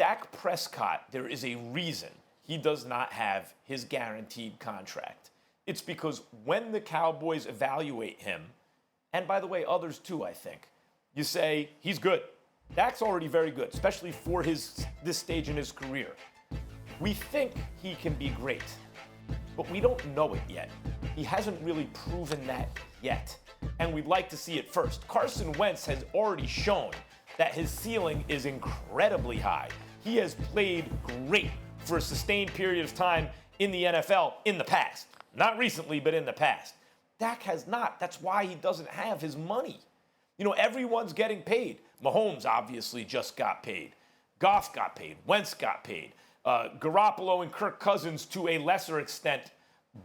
Dak Prescott, there is a reason he does not have his guaranteed contract. It's because when the Cowboys evaluate him, and by the way, others too, I think, you say, he's good. Dak's already very good, especially for this stage in his career. We think he can be great, but we don't know it yet. He hasn't really proven that yet, and we'd like to see it first. Carson Wentz has already shown that his ceiling is incredibly high. He has played great for a sustained period of time in the NFL in the past. Not recently, but in the past. Dak has not. That's why he doesn't have his money. You know, everyone's getting paid. Mahomes obviously just got paid. Goff got paid. Wentz got paid. Garoppolo and Kirk Cousins to a lesser extent,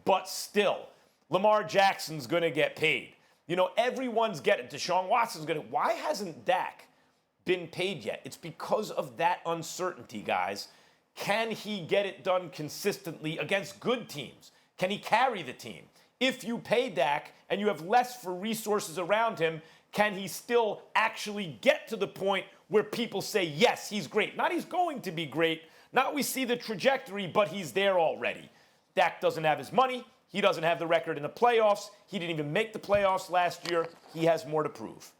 but still. Lamar Jackson's going to get paid. You know, everyone's getting. Deshaun Watson's going to. Why hasn't Dak been paid yet? It's because of that uncertainty, guys. Can he get it done consistently against good teams? Can he carry the team? If you pay Dak and you have less for resources around him, can he still actually get to the point where people say, yes, he's great? Not he's going to be great, not we see the trajectory, but he's there already. Dak doesn't have his money. He doesn't have the record in the playoffs. He didn't even make the playoffs last year. He has more to prove.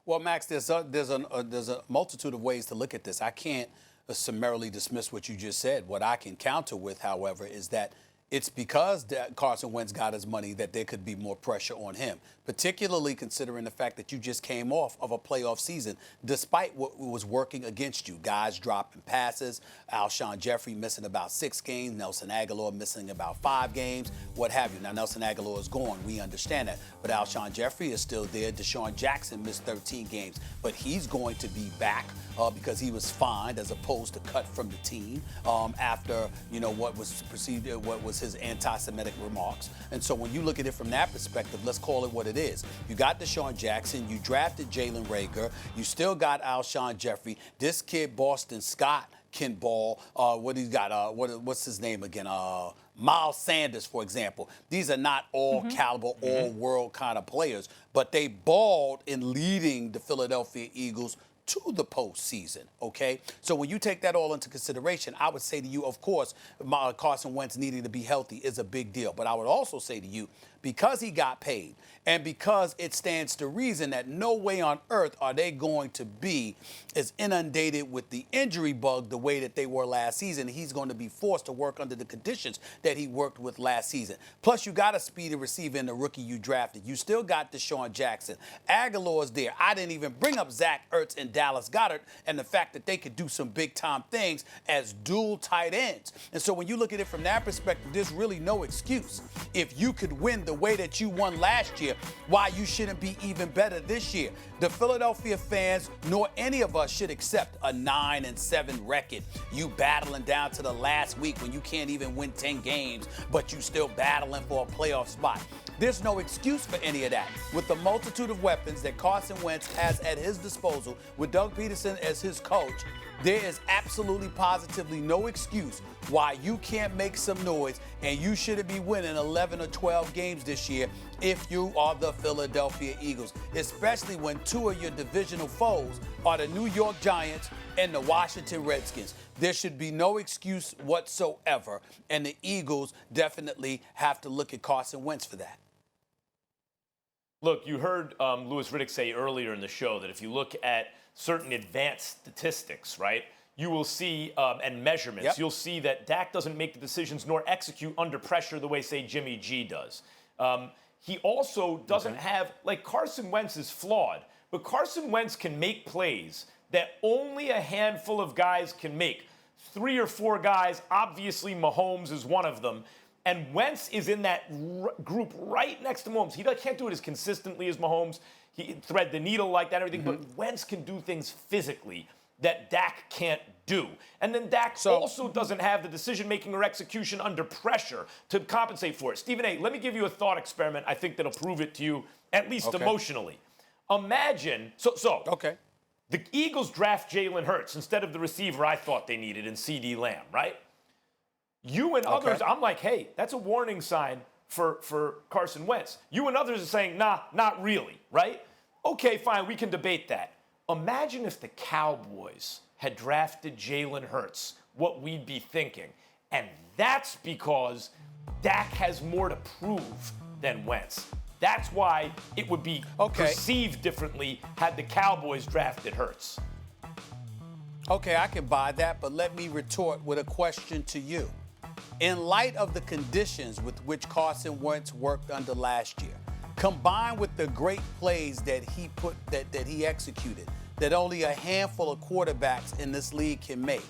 Well, Max, there's a multitude of ways to look at this. I can't summarily dismiss what you just said. What I can counter with, however, is that it's because Carson Wentz got his money that there could be more pressure on him, particularly considering the fact that you just came off of a playoff season, despite what was working against you. Guys dropping passes, Alshon Jeffrey missing about 6 games, Nelson Aguilar missing about 5 games, what have you. Now, Nelson Aguilar is gone. We understand that. But Alshon Jeffrey is still there. Deshaun Jackson missed 13 games. But he's going to be back because he was fined as opposed to cut from the team after, you know, what was perceived, what was his anti-Semitic remarks. And so when you look at it from that perspective, let's call it what it is. You got Deshaun Jackson. You drafted Jalen Reagor. You still got Alshon Jeffrey. This kid, Boston Scott, can ball. What he's got? What's his name again? Miles Sanders, for example. These are not all caliber, all world kind of players, but they balled in leading the Philadelphia Eagles to the postseason, okay? So when you take that all into consideration, I would say to you, of course, Carson Wentz needing to be healthy is a big deal. But I would also say to you, because he got paid and because it stands to reason that no way on earth are they going to be as inundated with the injury bug the way that they were last season, he's going to be forced to work under the conditions that he worked with last season. Plus, you got a speedy receiver in the rookie you drafted. You still got Deshaun Jackson. Aguilar's there. I didn't even bring up Zach Ertz and Dallas Goedert and the fact that they could do some big-time things as dual tight ends. And so when you look at it from that perspective, there's really no excuse. If you could win the way that you won last year, why you shouldn't be even better this year. The Philadelphia fans, nor any of us, should accept a 9-7 record. You battling down to the last week when you can't even win 10 games, but you still battling for a playoff spot. There's no excuse for any of that. With the multitude of weapons that Carson Wentz has at his disposal, with Doug Peterson as his coach, there is absolutely positively no excuse why you can't make some noise and you shouldn't be winning 11 or 12 games this year if you are the Philadelphia Eagles, especially when 2 of your divisional foes are the New York Giants and the Washington Redskins. There should be no excuse whatsoever, and the Eagles definitely have to look at Carson Wentz for that. Look, you heard Louis Riddick say earlier in the show that if you look at certain advanced statistics, right, you will see, and measurements, you'll see that Dak doesn't make the decisions nor execute under pressure the way, say, Jimmy G does. He also doesn't have, like, Carson Wentz is flawed, but Carson Wentz can make plays that only a handful of guys can make. 3 or 4 guys, obviously Mahomes is one of them, and Wentz is in that group right next to Mahomes. He can't do it as consistently as Mahomes. He thread the needle like that, everything, but Wentz can do things physically that Dak can't do. And then Dak also doesn't have the decision-making or execution under pressure to compensate for it. Stephen A., let me give you a thought experiment I think that'll prove it to you, at least emotionally. Imagine, the Eagles draft Jalen Hurts instead of the receiver I thought they needed in C.D. Lamb, right? You and others, I'm like, hey, that's a warning sign for Carson Wentz. You and others are saying, nah, not really, right? Okay, fine, we can debate that. Imagine if the Cowboys had drafted Jalen Hurts, what we'd be thinking. And that's because Dak has more to prove than Wentz. That's why it would be perceived differently had the Cowboys drafted Hurts. Okay, I can buy that, but let me retort with a question to you. In light of the conditions with which Carson Wentz worked under last year, combined with the great plays that he executed, that only a handful of quarterbacks in this league can make,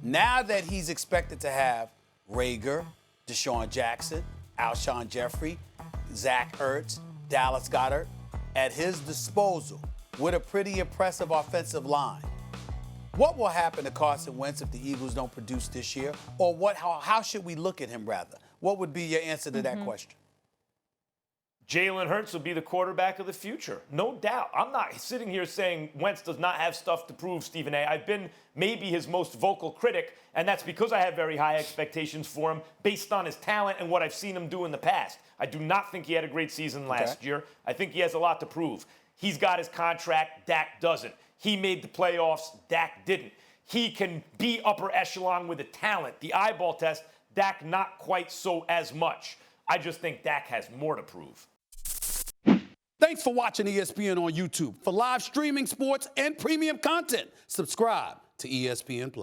now that he's expected to have Rager, Deshaun Jackson, Alshon Jeffrey, Zach Ertz, Dallas Goedert at his disposal with a pretty impressive offensive line, what will happen to Carson Wentz if the Eagles don't produce this year? Or how should we look at him, rather? What would be your answer to that question? Jalen Hurts will be the quarterback of the future, no doubt. I'm not sitting here saying Wentz does not have stuff to prove, Stephen A. I've been maybe his most vocal critic, and that's because I have very high expectations for him based on his talent and what I've seen him do in the past. I do not think he had a great season last year. I think he has a lot to prove. He's got his contract, Dak doesn't. He made the playoffs, Dak didn't. He can be upper echelon with the talent. The eyeball test, Dak not quite so as much. I just think Dak has more to prove. Thanks for watching ESPN on YouTube. For live streaming sports and premium content, subscribe to ESPN+.